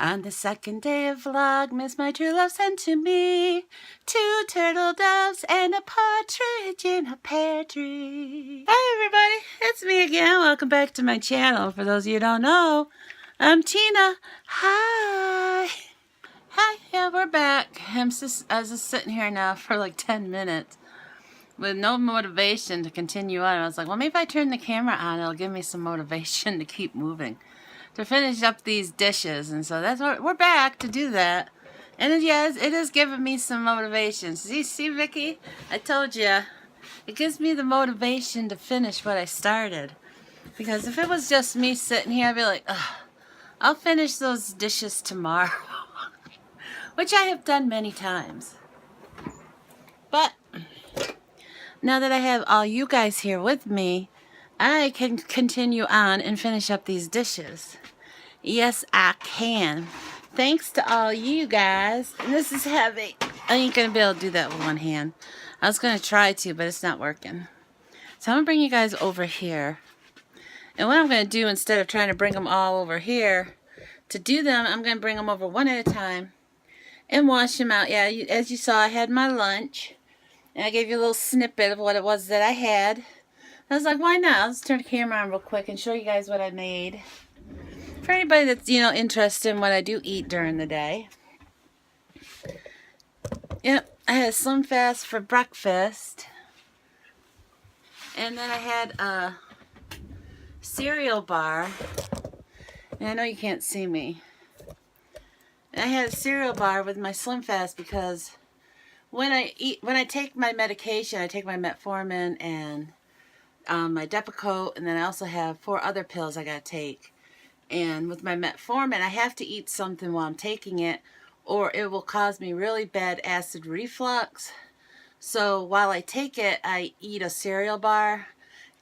On the second day of Vlogmas, my true love sent to me 2 turtle doves and a partridge in a pear tree. Hi everybody, it's me again. Welcome back to my channel. For those of you who don't know, I'm Tina. Hi. Hi, yeah, we're back. I was just sitting here now for like 10 minutes with no motivation to continue on. I was like, well, maybe if I turn the camera on, it'll give me some motivation to keep moving, to finish up these dishes. And so that's what we're back to do that. And yes, it is giving me some motivation. See, Vicky? I told you. It gives me the motivation to finish what I started. Because if it was just me sitting here, I'd be like, ugh, I'll finish those dishes tomorrow. Which I have done many times. But now that I have all you guys here with me, I can continue on and finish up these dishes. Yes, I can. Thanks to all you guys. And this is heavy. I ain't going to be able to do that with one hand. I was going to try to, but it's not working. So I'm going to bring you guys over here. And what I'm going to do, instead of trying to bring them all over here, to do them, I'm going to bring them over one at a time and wash them out. Yeah, as you saw, I had my lunch. And I gave you a little snippet of what it was that I had. I was like, why not? Let's turn the camera on real quick and show you guys what I made. For anybody that's, interested in what I do eat during the day. Yep, I had a Slim Fast for breakfast. And then I had a cereal bar. And I know you can't see me. And I had a cereal bar with my Slim Fast because when I take my medication, I take my metformin and my Depakote, and then I also have 4 other pills I gotta take. And with my metformin, I have to eat something while I'm taking it, or it will cause me really bad acid reflux. So while I take it, I eat a cereal bar,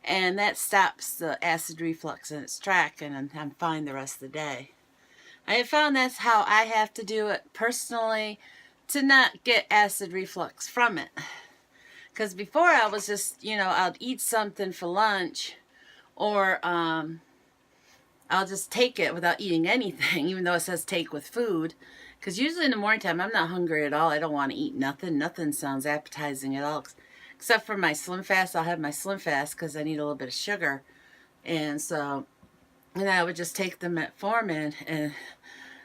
and that stops the acid reflux in its track, and I'm fine the rest of the day. I have found that's how I have to do it personally, to not get acid reflux from it. Because before I was just, I'd eat something for lunch, or I'll just take it without eating anything, even though it says take with food. Because usually in the morning time, I'm not hungry at all. I don't want to eat nothing. Nothing sounds appetizing at all. Except for my Slim Fast. I'll have my Slim Fast because I need a little bit of sugar. And so, and I would just take the metformin, and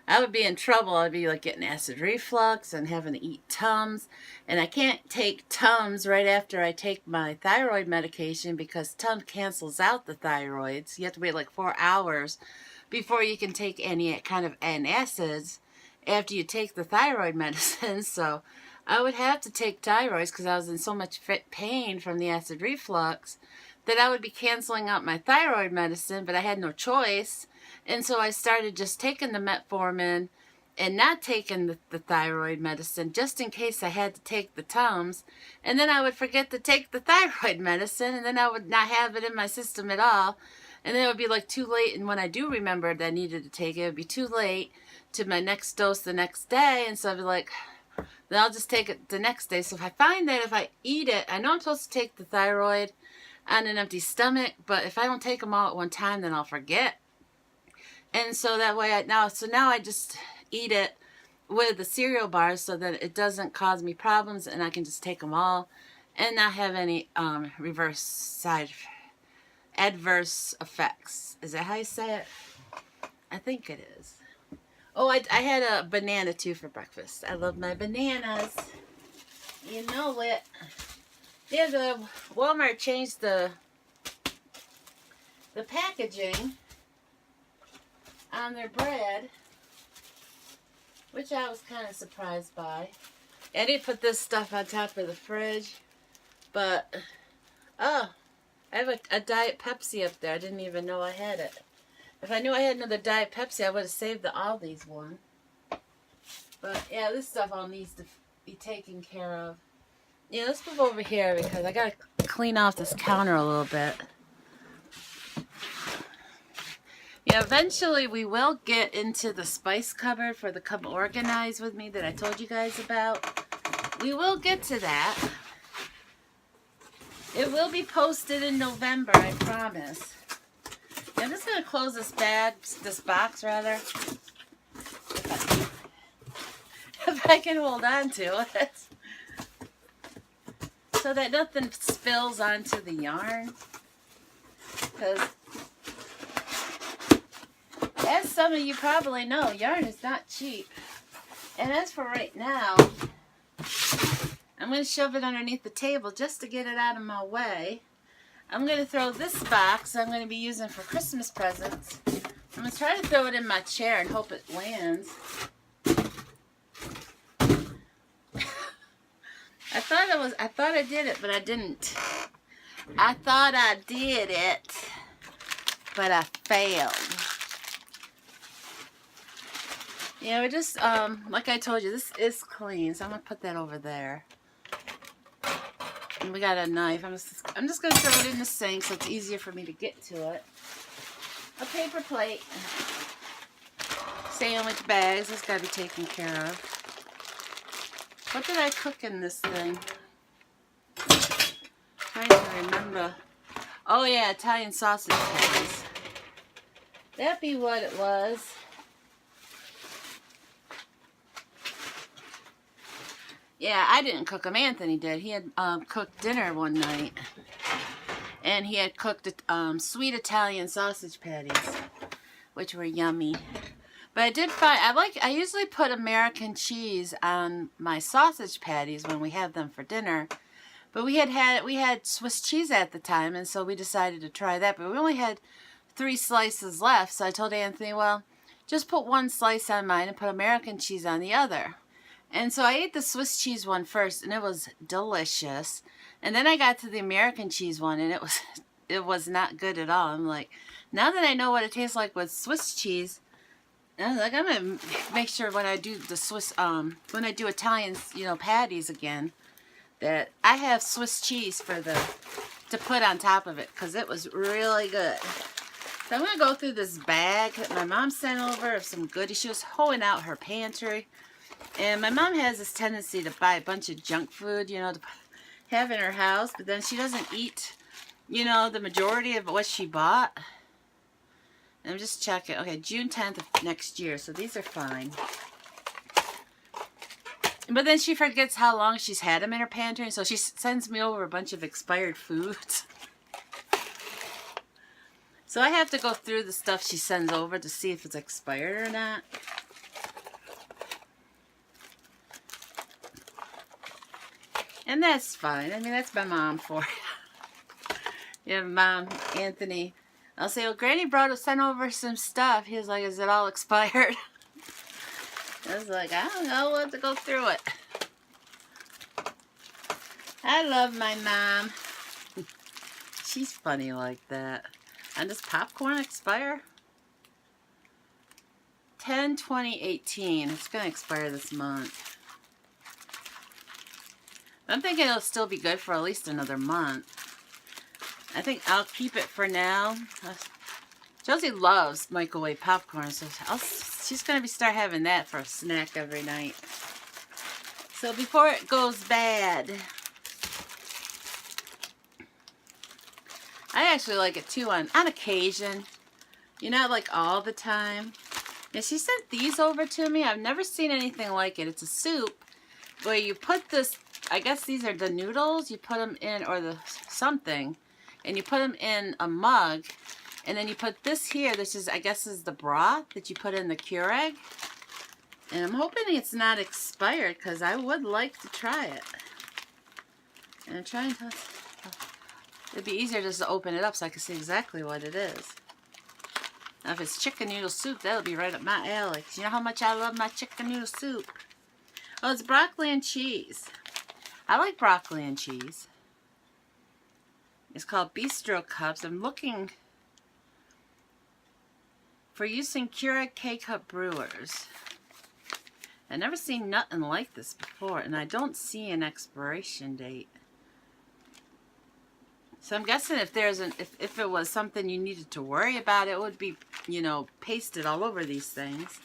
I would be in trouble. I'd be like getting acid reflux and having to eat Tums. And I can't take Tums right after I take my thyroid medication because Tums cancels out the thyroids. You have to wait like 4 hours before you can take any kind of antacids after you take the thyroid medicine. So I would have to take thyroids because I was in so much pain from the acid reflux that I would be canceling out my thyroid medicine, but I had no choice. And so I started just taking the metformin and not taking the thyroid medicine, just in case I had to take the Tums. And then I would forget to take the thyroid medicine, and then I would not have it in my system at all. And then it would be like too late. And when I do remember that I needed to take it, it would be too late to my next dose the next day. And so I'd be like, then I'll just take it the next day. So if I find that if I eat it, I know I'm supposed to take the thyroid on an empty stomach, but if I don't take them all at one time, then I'll forget. And so that way now I just eat it with the cereal bars so that it doesn't cause me problems, and I can just take them all and not have any adverse effects. Is that how you say it? I think it is. Oh, I had a banana too for breakfast. I love my bananas. You know it. Yeah, the Walmart changed the packaging on their bread, which I was kind of surprised by. I didn't put this stuff on top of the fridge, but oh, I have a Diet Pepsi up there. I didn't even know I had it. If I knew I had another Diet Pepsi, I would have saved the Aldi's one. But yeah, this stuff all needs to be taken care of. Yeah, let's move over here because I gotta clean off this counter a little bit. Yeah, eventually we will get into the spice cupboard for the Come Organize with Me that I told you guys about. We will get to that. It will be posted in November, I promise. I'm just gonna close this box rather. If I can hold on to it. So that nothing spills onto the yarn. Because, as some of you probably know, yarn is not cheap. And as for right now, I'm going to shove it underneath the table just to get it out of my way. I'm going to throw this box I'm going to be using for Christmas presents. I'm going to try to throw it in my chair and hope it lands. I thought I did it, but I didn't. I thought I did it, but I failed. Yeah, we're just, like I told you, this is clean, so I'm going to put that over there. And we got a knife. I'm just going to throw it in the sink so it's easier for me to get to it. A paper plate. Sandwich bags. This got to be taken care of. What did I cook in this thing? I'm trying to remember. Oh yeah, Italian sausage patties. That'd be what it was. Yeah, I didn't cook them. Anthony did. He had cooked dinner one night. And he had cooked sweet Italian sausage patties, which were yummy. But I did find, I usually put American cheese on my sausage patties when we have them for dinner. But we had Swiss cheese at the time, and so we decided to try that. But we only had 3 slices left, so I told Anthony, well, just put 1 slice on mine and put American cheese on the other. And so I ate the Swiss cheese one first, and it was delicious. And then I got to the American cheese one, and it was not good at all. I'm like, now that I know what it tastes like with Swiss cheese, I'm gonna make sure when I do the when I do Italian, patties again, that I have Swiss cheese to put on top of it, because it was really good. So I'm gonna go through this bag that my mom sent over of some goodies. She was hoeing out her pantry, and my mom has this tendency to buy a bunch of junk food, to have in her house, but then she doesn't eat, the majority of what she bought. I'm just checking. Okay, June 10th of next year, so these are fine. But then she forgets how long she's had them in her pantry, so she sends me over a bunch of expired foods. So I have to go through the stuff she sends over to see if it's expired or not. And that's fine. I mean, that's my mom for you. Yeah, Mom, Anthony. I'll say, well, Granny sent over some stuff. He was like, is it all expired? I was like, I don't know. We'll have to go through it. I love my mom. She's funny like that. And does popcorn expire? 10/20/18. It's going to expire this month. I'm thinking it'll still be good for at least another month. I think I'll keep it for now. Josie loves microwave popcorn, so she's going to start having that for a snack every night. So before it goes bad, I actually like it too on occasion. Not like all the time. Yeah, she sent these over to me. I've never seen anything like it. It's a soup where you put this, I guess these are the noodles. You put them in, or the something. And you put them in a mug, and then you put this here, this is, I guess, is the broth that you put in the Keurig. And I'm hoping it's not expired, because I would like to try it. And I'm trying to, it'd be easier just to open it up so I can see exactly what it is. Now if it's chicken noodle soup, that'll be right up my alley. You know how much I love my chicken noodle soup. Oh, it's broccoli and cheese. I like broccoli and cheese. It's called Bistro Cups. I'm looking for using Keurig K-Cup brewers. I've never seen nothing like this before, and I don't see an expiration date. So I'm guessing if if it was something you needed to worry about, it would be, pasted all over these things.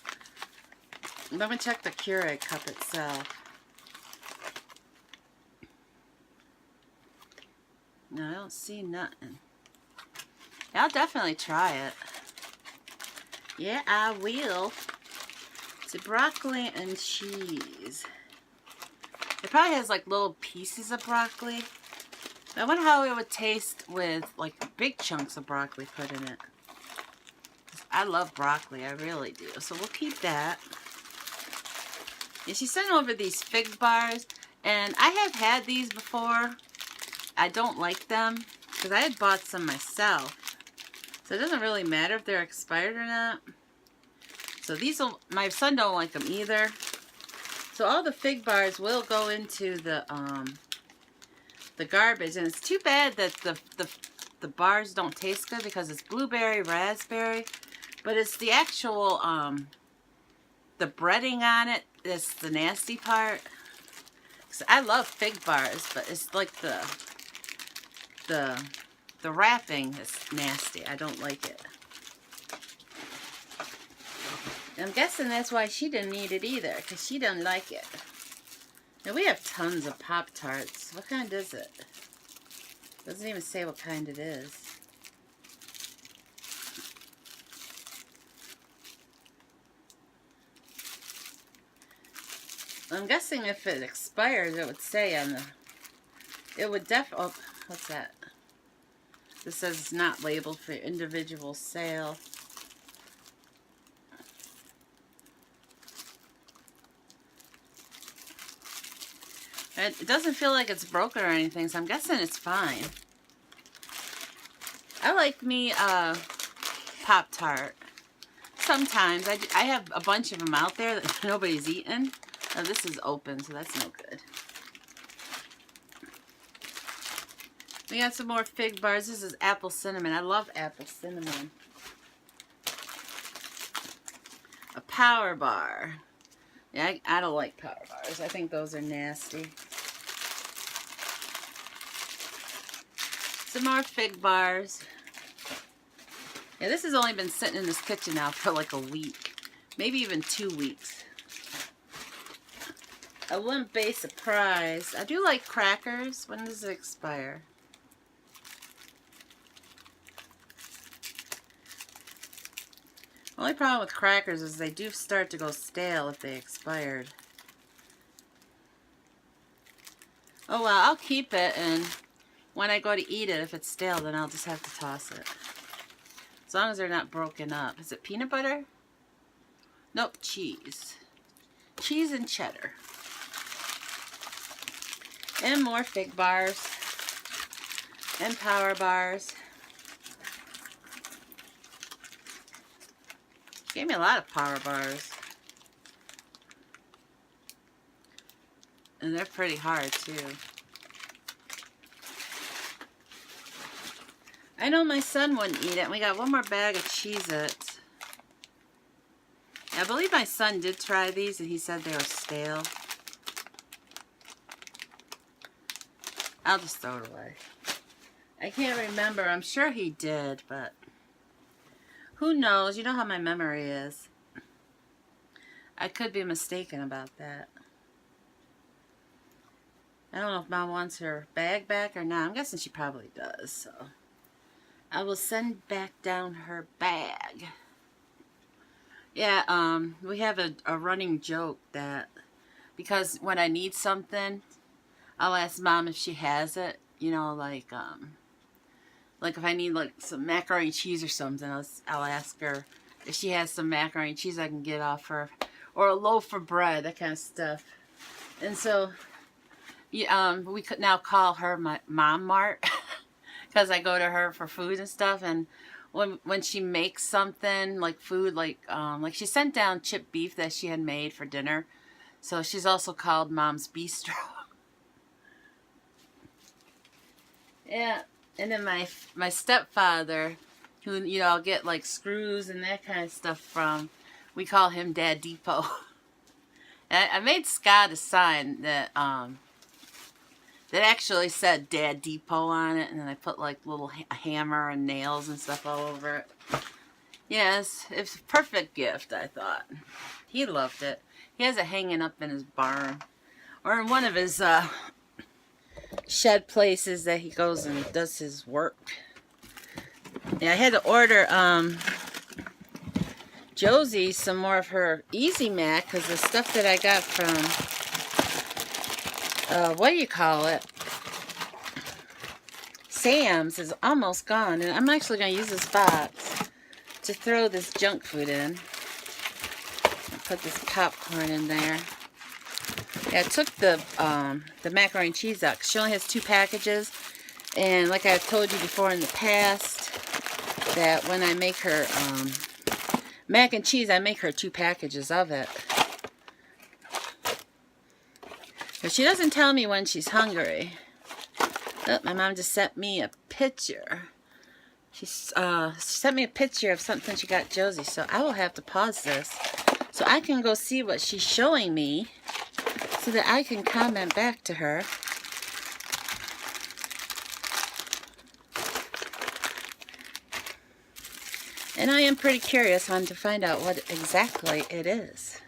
Let me check the Keurig cup itself. No, I don't see nothing. I'll definitely try it. Yeah, I will. It's broccoli and cheese. It probably has like little pieces of broccoli. I wonder how it would taste with like big chunks of broccoli put in it. I love broccoli, I really do. So we'll keep that. And she sent over these fig bars, and I have had these before. I don't like them because I had bought some myself. So it doesn't really matter if they're expired or not. So these will, my son don't like them either. So all the fig bars will go into the garbage, and it's too bad that the bars don't taste good because it's blueberry, raspberry, but it's the actual the breading on it that's the nasty part. So I love fig bars, but it's like the wrapping is nasty. I don't like it. I'm guessing that's why she didn't eat it either, because she doesn't like it. Now we have tons of Pop-Tarts. What kind is it? Doesn't even say what kind it is. I'm guessing if it expires, it would say on the... It would oh, what's that? This says it's not labeled for individual sale. It doesn't feel like it's broken or anything, so I'm guessing it's fine. I like me Pop-Tart. Sometimes. I have a bunch of them out there that nobody's eaten. Oh, this is open, so that's no good. We got some more fig bars. This is apple cinnamon. I love apple cinnamon. A power bar. Yeah, I don't like power bars. I think those are nasty. Some more fig bars. Yeah, this has only been sitting in this kitchen now for like a week. Maybe even 2 weeks. A Limp Bay Surprise. I do like crackers. When does it expire? Only problem with crackers is they do start to go stale if they expired. Oh well, I'll keep it, and when I go to eat it, if it's stale, then I'll just have to toss it. As long as they're not broken up. Is it peanut butter? Nope, cheese. Cheese and cheddar. And more fig bars. And power bars. Gave me a lot of power bars. And they're pretty hard too. I know my son wouldn't eat it. And we got one more bag of Cheez-Its. I believe my son did try these and he said they were stale. I'll just throw it away. I can't remember. I'm sure he did, but who knows? You know how my memory is. I could be mistaken about that. I don't know if Mom wants her bag back or not. I'm guessing she probably does, so I will send back down her bag. Yeah, we have a running joke that because when I need something, I'll ask Mom if she has it. You know, like if I need like some macaroni and cheese or something, I'll ask her if she has some macaroni and cheese I can get off her, or a loaf of bread, that kind of stuff. And so, we could now call her my Mom Mart because I go to her for food and stuff. And when she makes something like food, like she sent down chipped beef that she had made for dinner, so she's also called Mom's Bistro. Yeah. And then my stepfather, who, you know, I'll get like screws and that kind of stuff from, we call him Dad Depot. And I made Scott a sign that that actually said Dad Depot on it, and then I put like little hammer and nails and stuff all over it. Yes, it's a perfect gift, I thought. He loved it. He has it hanging up in his barn, or in one of his shed places that he goes and does his work. Yeah, I had to order Josie some more of her Easy Mac because the stuff that I got from what do you call it? Sam's is almost gone, and I'm actually going to use this box to throw this junk food in. I'll put this popcorn in there. Yeah, I took the macaroni and cheese out because she only has 2 packages, and like I told you before in the past, that when I make her mac and cheese, I make her 2 packages of it. But she doesn't tell me when she's hungry. Oh, my mom just sent me a picture. She sent me a picture of something she got Josie, so I will have to pause this so I can go see what she's showing me so that I can comment back to her. And I am pretty curious on to find out what exactly it is.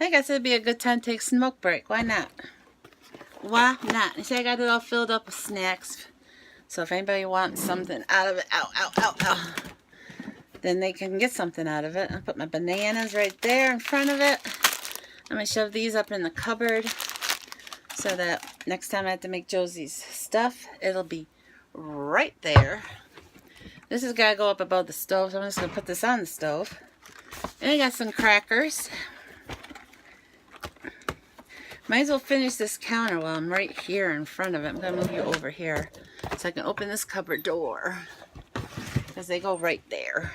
I guess it'd be a good time to take a smoke break. Why not? Why not? You see, I got it all filled up with snacks. So if anybody wants something out of it, then they can get something out of it. I'll put my bananas right there in front of it. I'm going to shove these up in the cupboard so that next time I have to make Josie's stuff, it'll be right there. This has got to go up above the stove, so I'm just going to put this on the stove. And I got some crackers. Might as well finish this counter while I'm right here in front of it. I'm going to move you over here so I can open this cupboard door, because they go right there.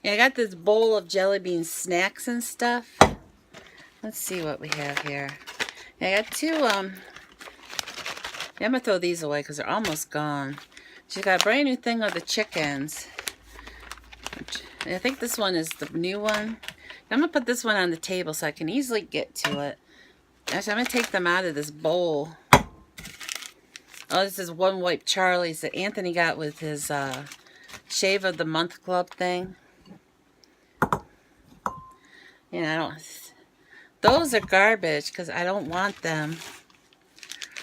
Yeah, I got this bowl of jelly bean snacks and stuff. Let's see what we have here. Yeah, I got 2, yeah, I'm going to throw these away because they're almost gone. She's got a brand new thing of the chickens. I think this one is the new one. I'm going to put this one on the table so I can easily get to it. Actually, I'm going to take them out of this bowl. Oh, this is One Wipe Charlie's that Anthony got with his Shave of the Month Club thing. Yeah, I don't... Those are garbage because I don't want them.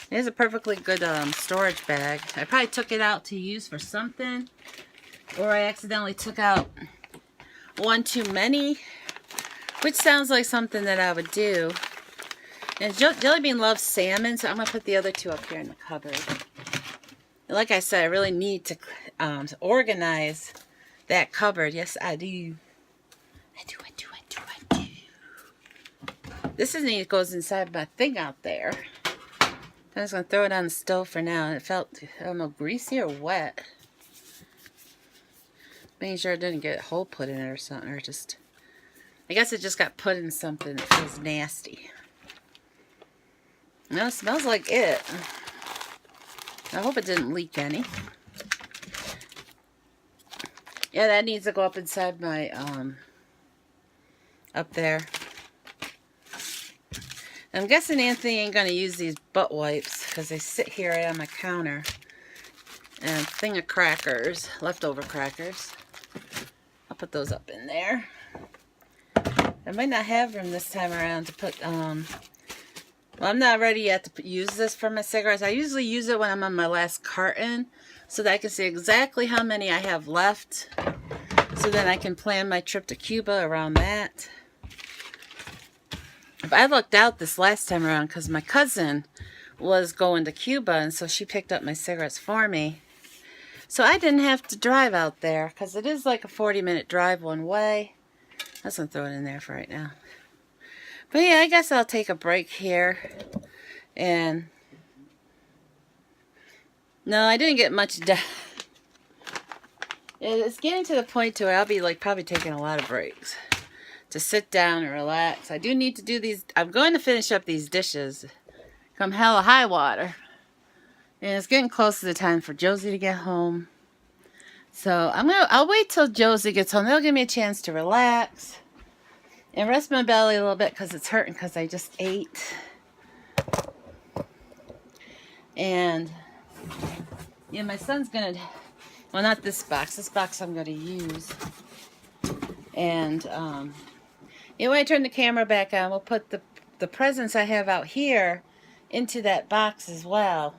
Here's a perfectly good storage bag. I probably took it out to use for something. Or I accidentally took out one too many. Which sounds like something that I would do. And Jelly Bean loves salmon, so I'm going to put the other 2 up here in the cupboard. And like I said, I really need to organize that cupboard. Yes, I do. I do. This isn't it goes inside my thing out there. I'm just going to throw it on the stove for now. And it felt, I don't know, greasy or wet. Making sure it didn't get a hole put in it or something. Or just, I guess it just got put in something that feels nasty. No, it smells like it. I hope it didn't leak any. Yeah, that needs to go up inside my, up there. I'm guessing Anthony ain't going to use these butt wipes because they sit here right on my counter. And a thing of crackers, leftover crackers. I'll put those up in there. I might not have room this time around to put, well, I'm not ready yet to use this for my cigarettes. I usually use it when I'm on my last carton so that I can see exactly how many I have left. So then I can plan my trip to Cuba around that. I lucked out this last time around because my cousin was going to Cuba, and so she picked up my cigarettes for me. So I didn't have to drive out there because it is like a 40-minute drive one way. I was going to throw it in there for right now. But yeah, I guess I'll take a break here. And no, I didn't get much done. It's getting to the point to where I'll be like probably taking a lot of breaks to sit down and relax. I do need to do these. I'm going to finish up these dishes come hell or high water. And it's getting close to the time for Josie to get home. So I'll wait till Josie gets home. That'll give me a chance to relax and rest my belly a little bit because it's hurting because I just ate. And yeah, my son's gonna, well, not this box. This box I'm gonna use. And yeah, when I turn the camera back on, we'll put the presents I have out here into that box as well,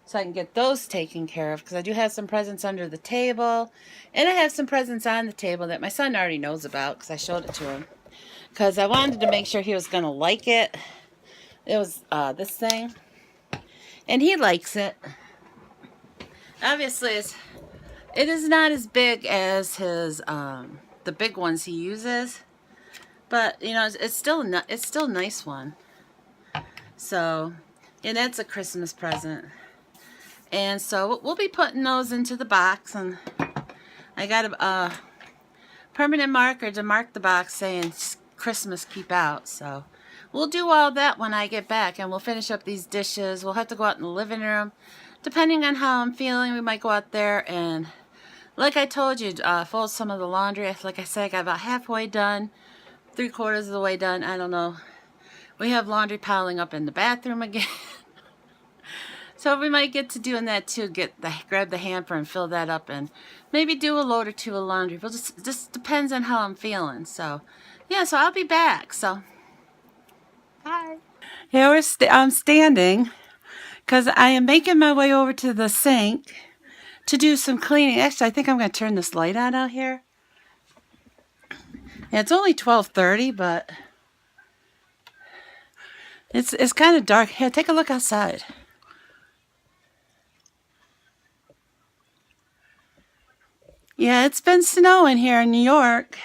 so I can get those taken care of, because I do have some presents under the table, and I have some presents on the table that my son already knows about because I showed it to him, because I wanted to make sure he was going to like it It was this thing. And he likes it. Obviously, it is not as big as his the big ones he uses, but you know it's still a nice one. So, and that's a Christmas present. And so we'll be putting those into the box, and I got a permanent marker to mark the box saying Christmas keep out. So we'll do all that when I get back, and we'll finish up these dishes. We'll have to go out in the living room. Depending on how I'm feeling, we might go out there and, like I told you, fold some of the laundry. Like I said, I got about halfway done, 3/4 of the way done. I don't know. We have laundry piling up in the bathroom again. So we might get to doing that too. Grab the hamper and fill that up, and maybe do a load or two of laundry. But just depends on how I'm feeling. So yeah, so I'll be back. So bye. Here I'm standing because I am making my way over to the sink to do some cleaning. Actually, I think I'm going to turn this light on out here. Yeah, it's only 12:30, but it's kind of dark. Here, take a look outside. Yeah, it's been snowing here in New York.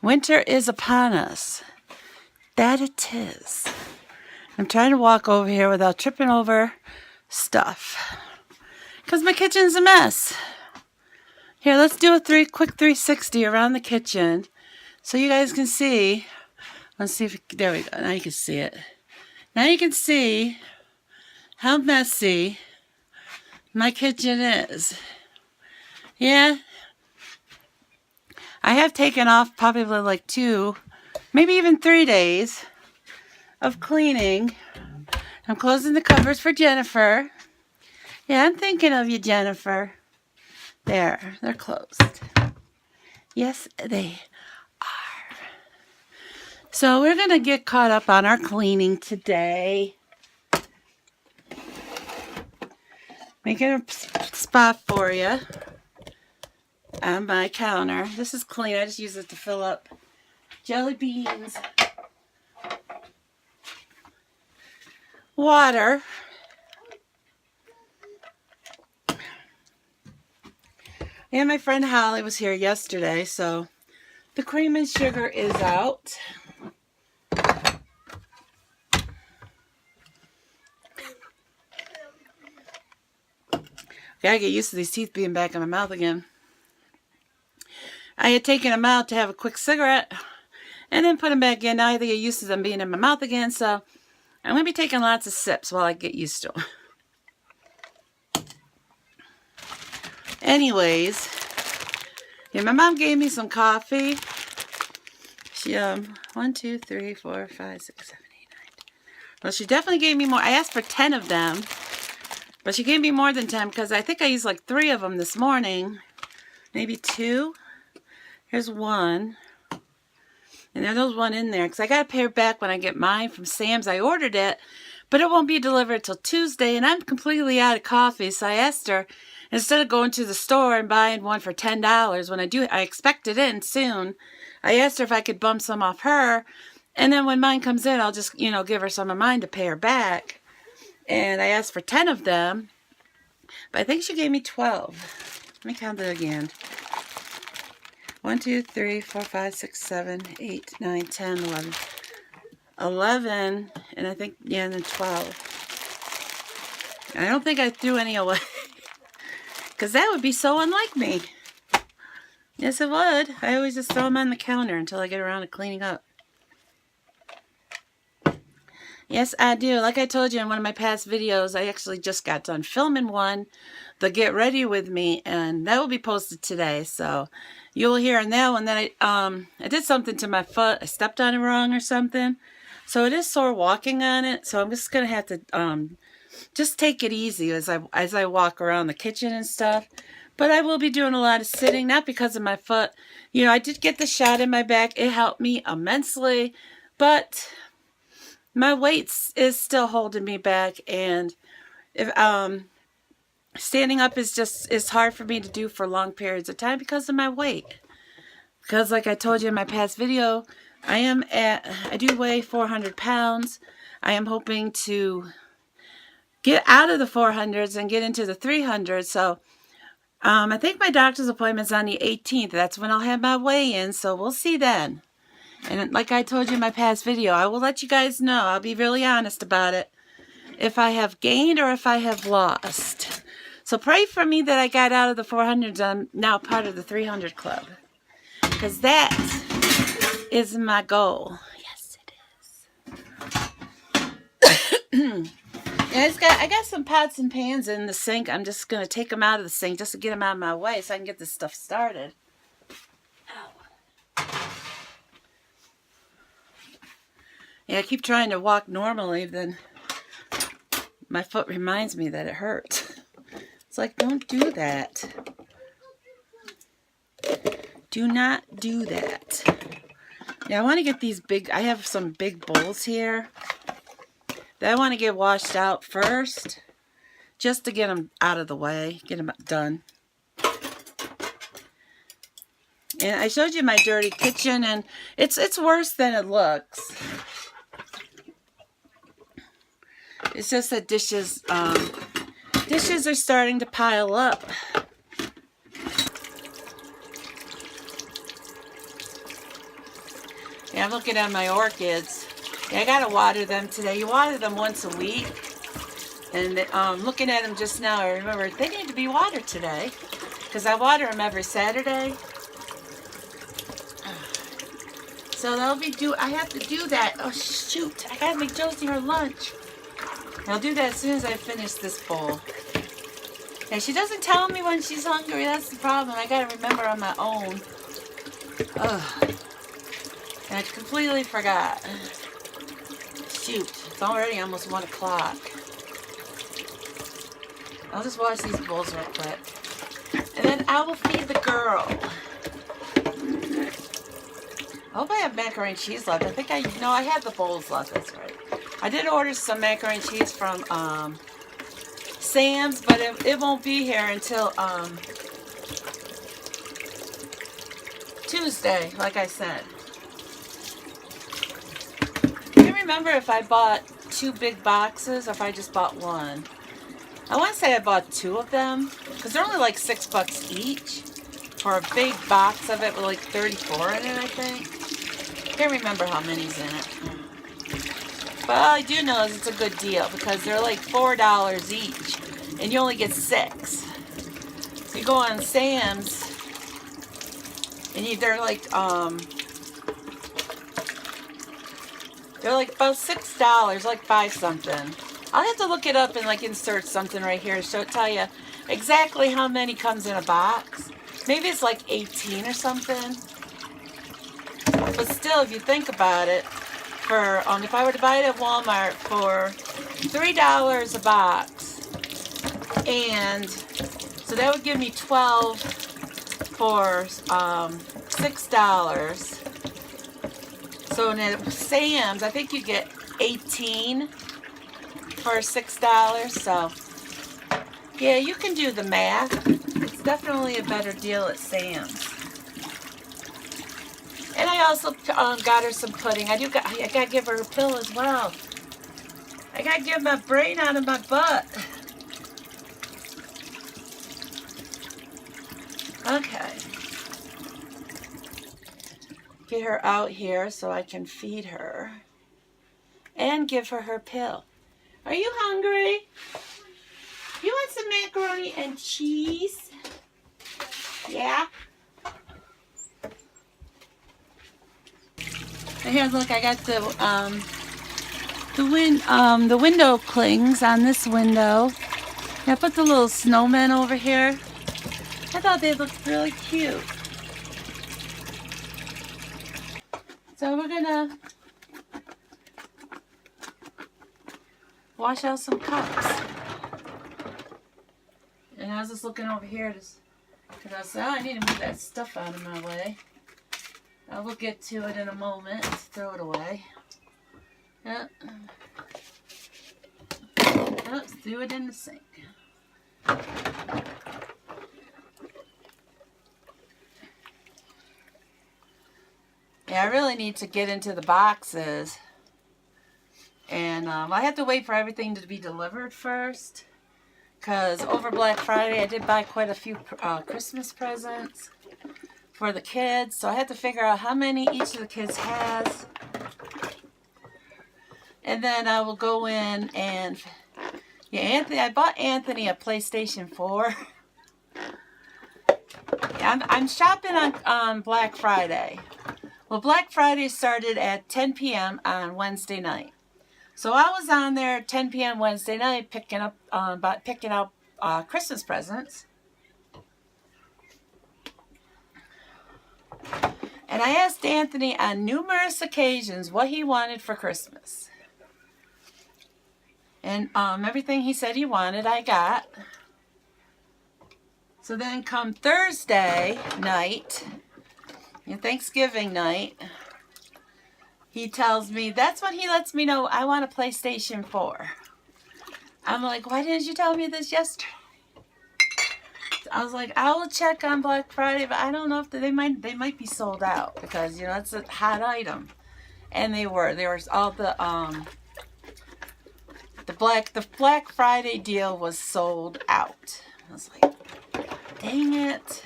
Winter is upon us. That it is. I'm trying to walk over here without tripping over stuff, because my kitchen's a mess. Here, let's do a quick 360 around the kitchen so you guys can see. Let's see if, there we go. Now you can see it. Now you can see how messy my kitchen is. Yeah, I have taken off probably like 2, maybe even 3 days of cleaning. I'm closing the cupboards for Jennifer. Yeah, I'm thinking of you, Jennifer. There, they're closed. Yes, they are. So we're going to get caught up on our cleaning today. Making a spot for you on my counter. This is clean. I just use it to fill up jelly beans, water, and my friend Holly was here yesterday, so the cream and sugar is out. Gotta get used to these teeth being back in my mouth again. I had taken them out to have a quick cigarette and then put them back in. Now I have to get used to them being in my mouth again, so I'm going to be taking lots of sips while I get used to them. Anyways, yeah, my mom gave me some coffee. She, 1, 2, 3, 4, 5, 6, 7, 8, 9, 10. Well, she definitely gave me more. I asked for 10 of them, but she gave me more than 10 because I think I used like 3 of them this morning. Maybe 2. Here's 1. And there's 1 in there because I got to pay her back when I get mine from Sam's. I ordered it, but it won't be delivered till Tuesday, and I'm completely out of coffee. So I asked her, instead of going to the store and buying one for $10 when I expect it in soon, I asked her if I could bump some off her, and then when mine comes in, I'll just, give her some of mine to pay her back. And I asked for 10 of them, but I think she gave me 12. Let me count it again. 1, 2, 3, 4, 5, 6, 7, 8, 9, 10, 11. 11, and I think, yeah, and then 12. I don't think I threw any away, because that would be so unlike me. Yes, it would. I always just throw them on the counter until I get around to cleaning up. Yes, I do. Like I told you in one of my past videos, I actually just got done filming one, the Get Ready With Me, and that will be posted today. So you'll hear on that one that I did something to my foot. I stepped on it wrong or something. So it is sore walking on it. So I'm just going to have to just take it easy as I walk around the kitchen and stuff. But I will be doing a lot of sitting, not because of my foot. I did get the shot in my back. It helped me immensely. But my weight is still holding me back, and if standing up is hard for me to do for long periods of time because of my weight. Because like I told you in my past video, I do weigh 400 pounds. I am hoping to get out of the 400s and get into the 300s. So I think my doctor's appointment's on the 18th. That's when I'll have my weigh-in, so we'll see then. And like I told you in my past video, I will let you guys know. I'll be really honest about it. If I have gained or if I have lost. So pray for me that I got out of the 400s. I'm now part of the 300 club. Because that is my goal. Yes, it is. Yeah, I got some pots and pans in the sink. I'm just going to take them out of the sink just to get them out of my way so I can get this stuff started. Ow. Yeah, I keep trying to walk normally, then my foot reminds me that it hurts. It's like, don't do that. Do not do that. Yeah, I want to get these big, I have some big bowls here that I want to get washed out first, just to get them out of the way, get them done. And I showed you my dirty kitchen, and it's worse than it looks. It's just that dishes are starting to pile up. Yeah, I'm looking at my orchids. Yeah, I gotta water them today. You water them once a week. And looking at them just now, I remember they need to be watered today, because I water them every Saturday. So they'll be due. I have to do that. Oh shoot! I gotta make Josie her lunch. I'll do that as soon as I finish this bowl. Yeah, she doesn't tell me when she's hungry. That's the problem. I gotta remember on my own. Ugh. And I completely forgot. Shoot, it's already almost 1 o'clock. I'll just wash these bowls real quick. And then I will feed the girl. I hope I have macaroni and cheese left. I think I had the bowls left, that's right. I did order some macaroni and cheese from Sam's, but it won't be here until Tuesday, like I said. I can't remember if I bought 2 big boxes or if I just bought 1. I want to say I bought 2 of them, because they're only like $6 each for a big box of it with like 34 in it, I think. Can't remember how many's in it. But all I do know is it's a good deal, because they're like $4 each, and you only get 6. You go on Sam's, and they're like about $6, like 5 something. I'll have to look it up and like insert something right here to tell you exactly how many comes in a box. Maybe it's like 18 or something. But still, if you think about it, for if I were to buy it at Walmart for $3 a box, and so that would give me 12 for $6. So in Sam's, I think you get 18 for $6. So yeah, you can do the math. It's definitely a better deal at Sam's. And I also got her some pudding. I gotta give her a pill as well. I gotta get my brain out of my butt. Okay. Get her out here so I can feed her and give her her pill. Are you hungry? You want some macaroni and cheese? Yeah? And here, look, I got the window clings on this window. I put the little snowmen over here. I thought they looked really cute. So we're gonna wash out some cups. And I was just looking over here because I said, oh, I need to move that stuff out of my way. I will get to it in a moment. Let's throw it away. Yep. Let's throw it in the sink. Yeah, I really need to get into the boxes and And I have to wait for everything to be delivered first. Because over Black Friday, I did buy quite a few Christmas presents for the kids. So I had to figure out how many each of the kids has. And then I will go in and... Yeah, I bought Anthony a PlayStation 4. I'm shopping on Black Friday. Well, Black Friday started at 10 p.m. on Wednesday night. So I was on there at 10 p.m. Wednesday night picking up Christmas presents. And I asked Anthony on numerous occasions what he wanted for Christmas. And everything he said he wanted, I got. So then come Thursday night, Thanksgiving night, he tells me, that's when he lets me know I want a PlayStation 4. I'm like, why didn't you tell me this yesterday? I was like, I will check on Black Friday, but I don't know if they might be sold out because, you know, it's a hot item. And they were all the Black Friday deal was sold out. I was like, dang it.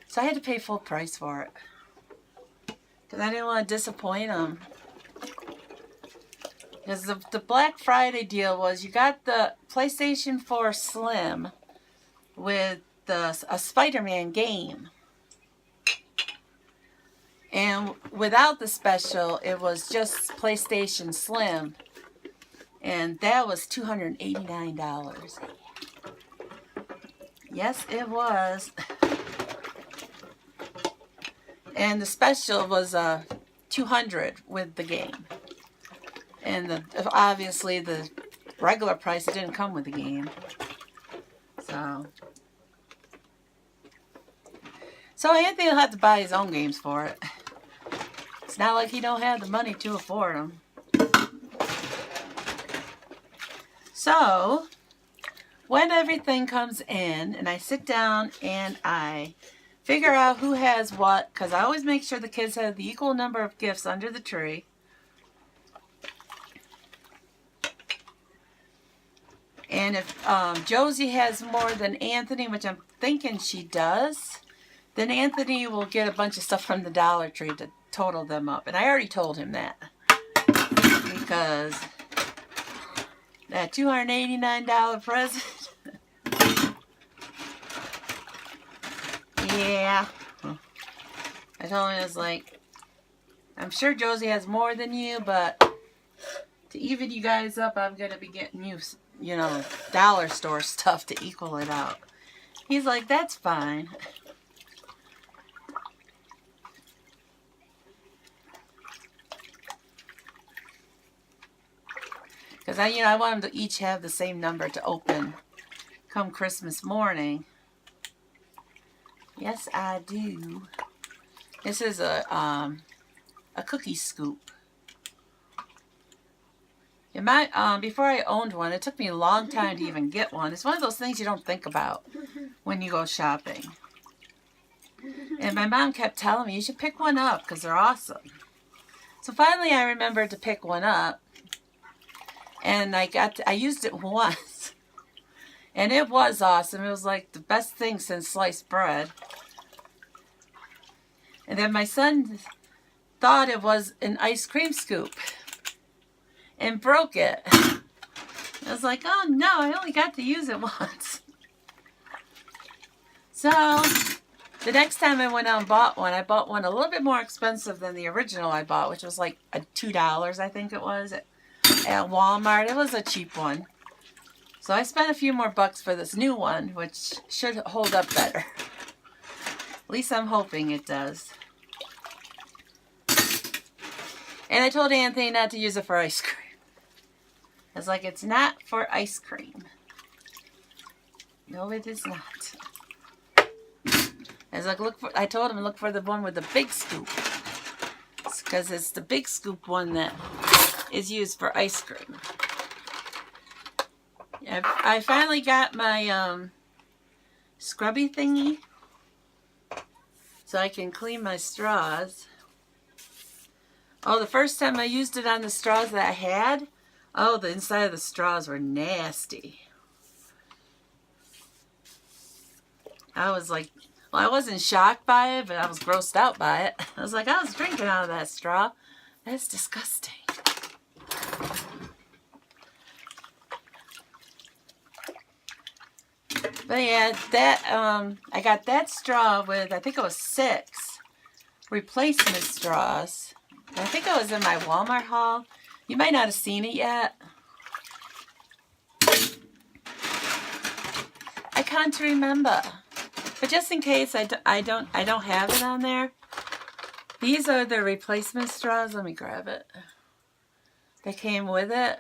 So I had to pay full price for it. Because I didn't want to disappoint them. Because the Black Friday deal was you got the PlayStation 4 Slim with a Spider-Man game. And without the special, it was just PlayStation Slim. And that was $289. Yes, it was. And the special was $200 with the game. And obviously the regular price, it didn't come with the game. So Anthony will have to buy his own games for it. It's not like he don't have the money to afford them. So when everything comes in and I sit down and I figure out who has what, because I always make sure the kids have the equal number of gifts under the tree. And if Josie has more than Anthony, which I'm thinking she does, then Anthony will get a bunch of stuff from the Dollar Tree to total them up. And I already told him that. Because that $289 present. Yeah. I told him, I was like, I'm sure Josie has more than you, but to even you guys up, I'm going to be getting you know, dollar store stuff to equal it out. He's like, that's fine. Because I want them to each have the same number to open come Christmas morning. Yes, I do. This is a cookie scoop. And before I owned one, it took me a long time to even get one. It's one of those things you don't think about when you go shopping. And my mom kept telling me, you should pick one up because they're awesome. So finally I remembered to pick one up. And I used it once. And it was awesome. It was like the best thing since sliced bread. And then my son thought it was an ice cream scoop. And broke it. I was like, oh no, I only got to use it once. So, the next time I went out and bought one, I bought one a little bit more expensive than the original I bought, which was like $2, I think it was, at Walmart. It was a cheap one. So I spent a few more bucks for this new one, which should hold up better. At least I'm hoping it does. And I told Anthony not to use it for ice cream. I was like, it's not for ice cream. No, it is not. I was like, I told him look for the one with the big scoop. Because it's the big scoop one that is used for ice cream. I finally got my scrubby thingy. So I can clean my straws. Oh, the first time I used it on the straws that I had, Oh, the inside of the straws were nasty. I was like, well, I wasn't shocked by it, but I was grossed out by it. I was like, I was drinking out of that straw. That's disgusting. But yeah, that I got that straw with, I think it was 6 replacement straws. I think it was in my Walmart haul. You might not have seen it yet. I can't remember. But just in case I don't have it on there. These are the replacement straws. Let me grab it. They came with it.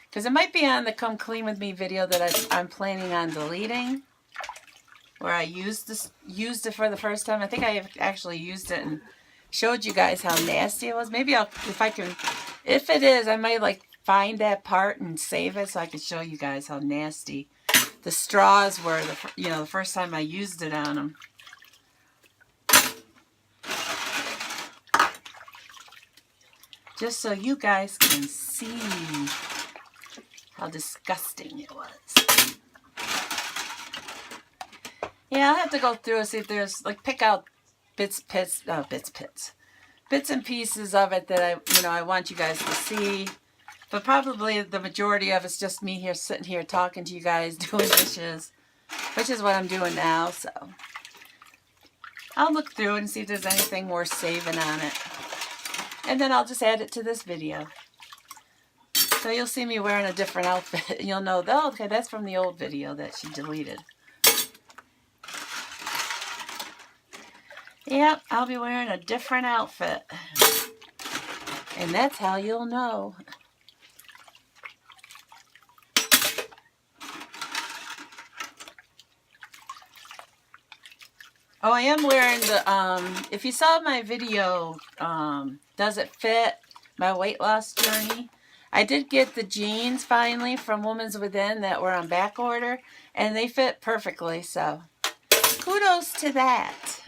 Because it might be on the Come Clean With Me video that I'm planning on deleting. Where I used it for the first time. I think I have actually used it and showed you guys how nasty it was. Maybe if it is, I might like find that part and save it so I can show you guys how nasty the straws were, the first time I used it on them. Just so you guys can see how disgusting it was. Yeah, I'll have to go through and see if there's, like, pick out bits and pieces of it that I want you guys to see. But probably the majority of it's just me here sitting here talking to you guys, doing dishes, which is what I'm doing now. So I'll look through it and see if there's anything worth saving on it. And then I'll just add it to this video. So you'll see me wearing a different outfit. You'll know, oh, okay, that's from the old video that she deleted. Yep, I'll be wearing a different outfit. And that's how you'll know. Oh, I am wearing the, if you saw my video, Does It Fit? My weight loss journey. I did get the jeans finally from Women's Within that were on back order. And they fit perfectly, so kudos to that.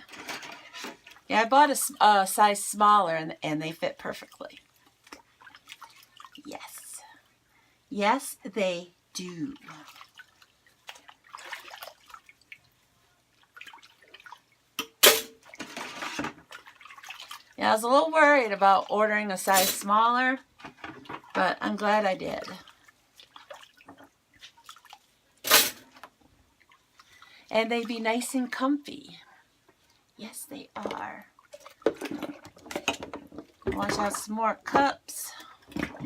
Yeah, I bought a size smaller and they fit perfectly. Yes. Yes, they do. Yeah, I was a little worried about ordering a size smaller, but I'm glad I did. And they be nice and comfy. Yes, they are. Wash out some more cups.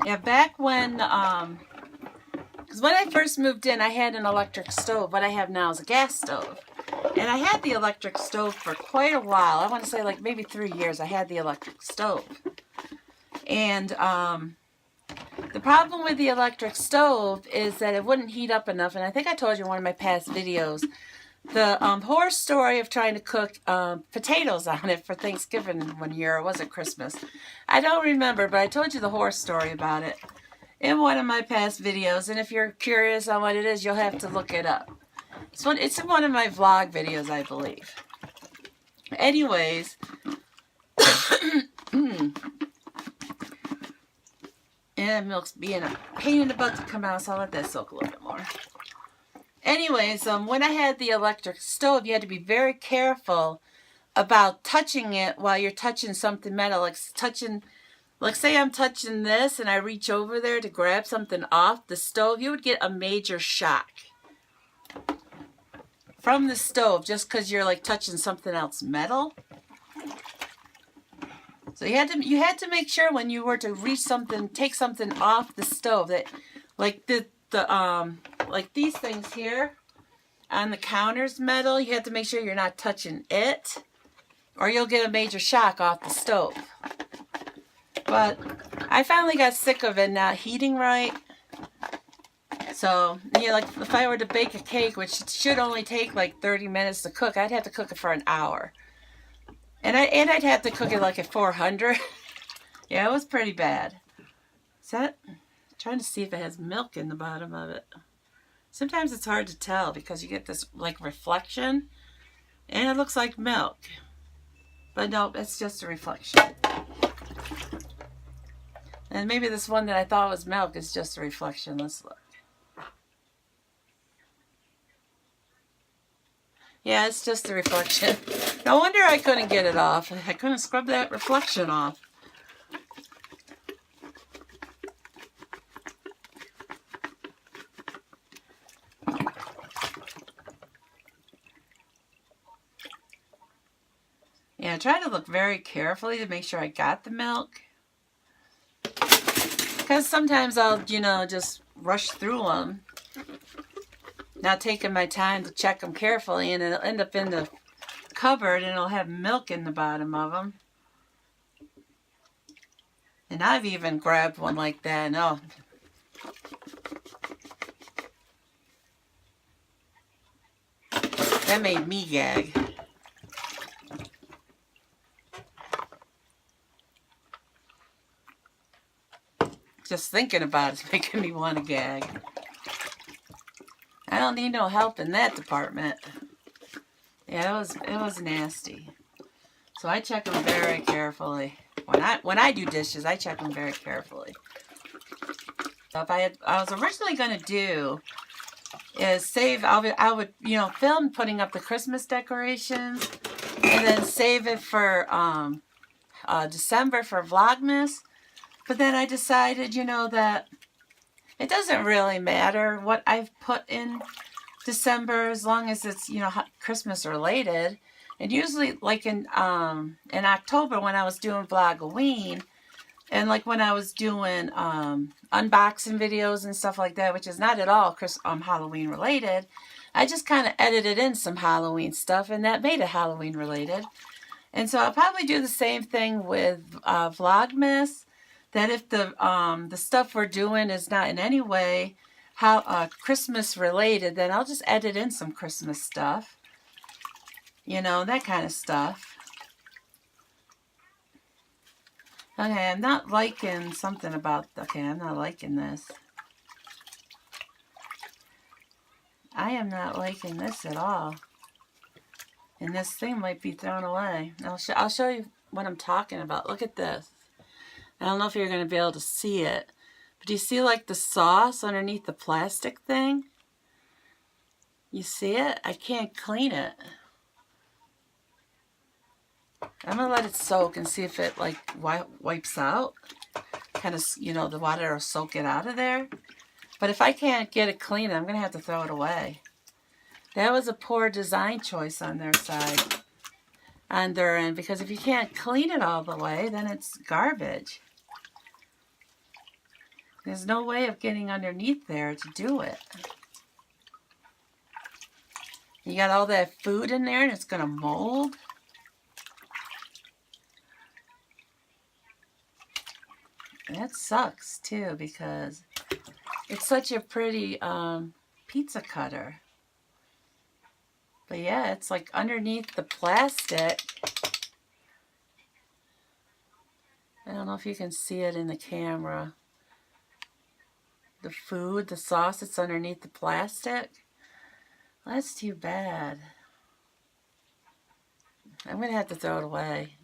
Yeah, back when, because when I first moved in, I had an electric stove. What I have now is a gas stove. And I had the electric stove for quite a while. I want to say like maybe 3 years I had the electric stove. And the problem with the electric stove is that it wouldn't heat up enough. And I think I told you in one of my past videos, the horror story of trying to cook potatoes on it for Thanksgiving one year, or was it Christmas? I don't remember, but I told you the horror story about it in one of my past videos. And if you're curious on what it is, you'll have to look it up. It's in one of my vlog videos, I believe. Anyways, and milk's being a pain in the butt to come out, so I'll let that soak a little bit more. Anyways, when I had the electric stove, you had to be very careful about touching it while you're touching something metal. Like say I'm touching this and I reach over there to grab something off the stove, you would get a major shock from the stove just because you're like touching something else metal. So you had to make sure when you were to reach something, take something off the stove, that like like these things here on the counters metal, you have to make sure you're not touching it or you'll get a major shock off the stove. But I finally got sick of it not heating right. So, yeah, like if I were to bake a cake, which should only take like 30 minutes to cook, I'd have to cook it for an hour. And I'd have to cook it like at 400. Yeah, it was pretty bad. Is that... trying to see if it has milk in the bottom of it. Sometimes it's hard to tell because you get this like reflection and it looks like milk. But no, it's just a reflection. And maybe this one that I thought was milk is just a reflection. Let's look. Yeah, it's just a reflection. No wonder I couldn't get it off. I couldn't scrub that reflection off. Yeah, I try to look very carefully to make sure I got the milk. Because sometimes I'll, you know, just rush through them. Not taking my time to check them carefully, and it'll end up in the cupboard and it'll have milk in the bottom of them. And I've even grabbed one like that, and oh, that made me gag. Just thinking about it's making me want to gag. I don't need no help in that department. Yeah, it was nasty. So I check them very carefully. When I do dishes, I check them very carefully. So if I was originally gonna do is save. I would you know film putting up the Christmas decorations, and then save it for December for Vlogmas. But then I decided, you know, that it doesn't really matter what I've put in December as long as it's, you know, Christmas related. And usually, like in October when I was doing Vlogoween, and like when I was doing unboxing videos and stuff like that, which is not at all Halloween related, I just kind of edited in some Halloween stuff, and that made it Halloween related. And so I'll probably do the same thing with Vlogmas. That if the stuff we're doing is not in any way Christmas related, then I'll just edit in some Christmas stuff. You know, that kind of stuff. Okay, I'm not liking something about... Okay, I'm not liking this. I am not liking this at all. And this thing might be thrown away. I'll show you what I'm talking about. Look at this. I don't know if you're going to be able to see it. But do you see like the sauce underneath the plastic thing? You see it? I can't clean it. I'm going to let it soak and see if it like wipes out. Kind of, you know, the water will soak it out of there. But if I can't get it clean, I'm going to have to throw it away. That was a poor design choice on their side. On their end. Because if you can't clean it all the way, then it's garbage. There's no way of getting underneath there to do it. You got all that food in there and it's going to mold. That sucks too because it's such a pretty pizza cutter. But yeah, it's like underneath the plastic. I don't know if you can see it in the camera. The food, the sauce, it's underneath the plastic. Well, that's too bad. I'm going to have to throw it away.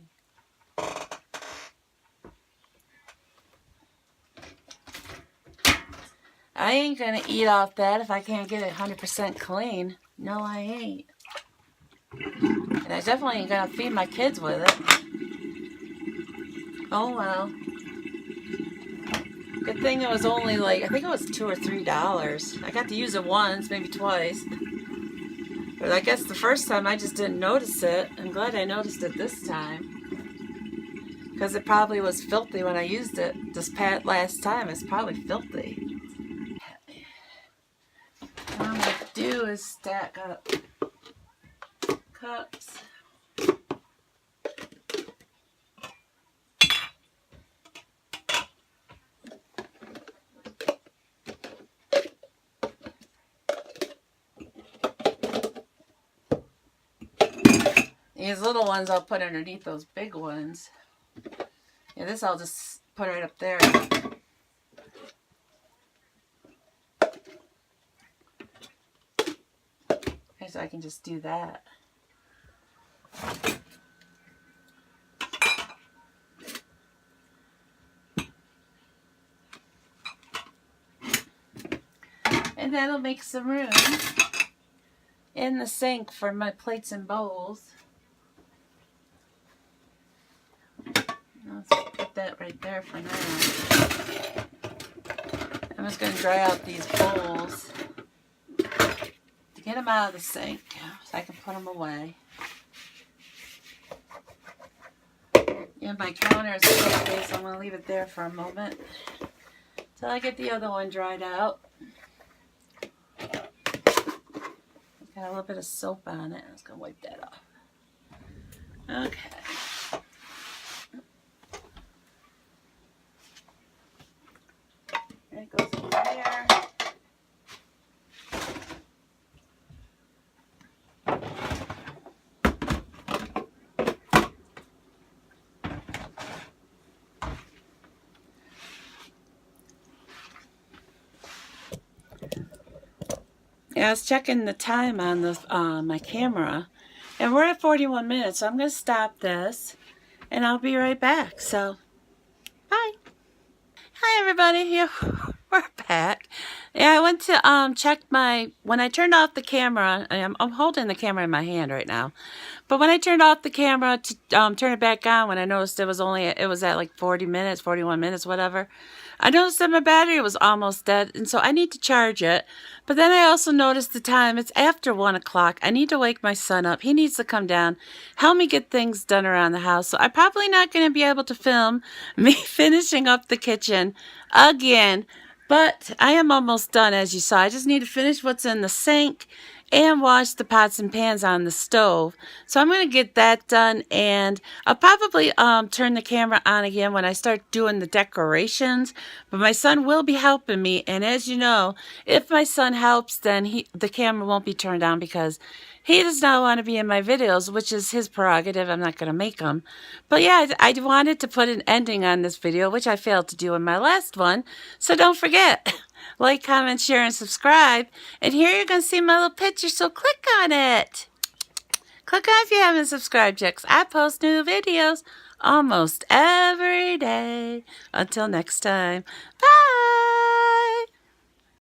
I ain't going to eat off that if I can't get it 100% clean. No, I ain't. And I definitely ain't going to feed my kids with it. Oh, well. Good thing it was only like, I think it was $2 or $3. I got to use it once, maybe twice. But I guess the first time I just didn't notice it. I'm glad I noticed it this time. Because it probably was filthy when I used it. This last time, it's probably filthy. What I'm going to do is stack up cups. These little ones I'll put underneath those big ones. Yeah, this I'll just put right up there. Okay, so I can just do that. And that'll make some room in the sink for my plates and bowls. Let's put that right there for now. I'm just going to dry out these bowls to get them out of the sink so I can put them away. And my counter is okay, so I'm going to leave it there for a moment until I get the other one dried out. It's got a little bit of soap on it. I'm just going to wipe that off. Okay. It goes in there. Yeah, I was checking the time on the my camera, and we're at 41 minutes, so I'm going to stop this, and I'll be right back. So, bye. Hi, everybody. Yeah, we're back. Yeah, I went to check when I turned off the camera. I'm holding the camera in my hand right now, but when I turned off the camera to turn it back on, when I noticed it was at like 40 minutes, 41 minutes, whatever, I noticed that my battery was almost dead, and so I need to charge it. But then I also noticed the time. It's after 1 o'clock. I need to wake my son up. He needs to come down, help me get things done around the house. So I'm probably not going to be able to film me finishing up the kitchen again. But I am almost done, as you saw. I just need to finish what's in the sink and wash the pots and pans on the stove. So I'm going to get that done, and I'll probably turn the camera on again when I start doing the decorations. But my son will be helping me, and as you know, if my son helps, then the camera won't be turned on because he does not want to be in my videos, which is his prerogative. I'm not going to make him. But yeah, I wanted to put an ending on this video, which I failed to do in my last one. So don't forget, like, comment, share, and subscribe. And here you're going to see my little picture, so click on it. Click on if you haven't subscribed yet, 'cause I post new videos almost every day. Until next time, bye.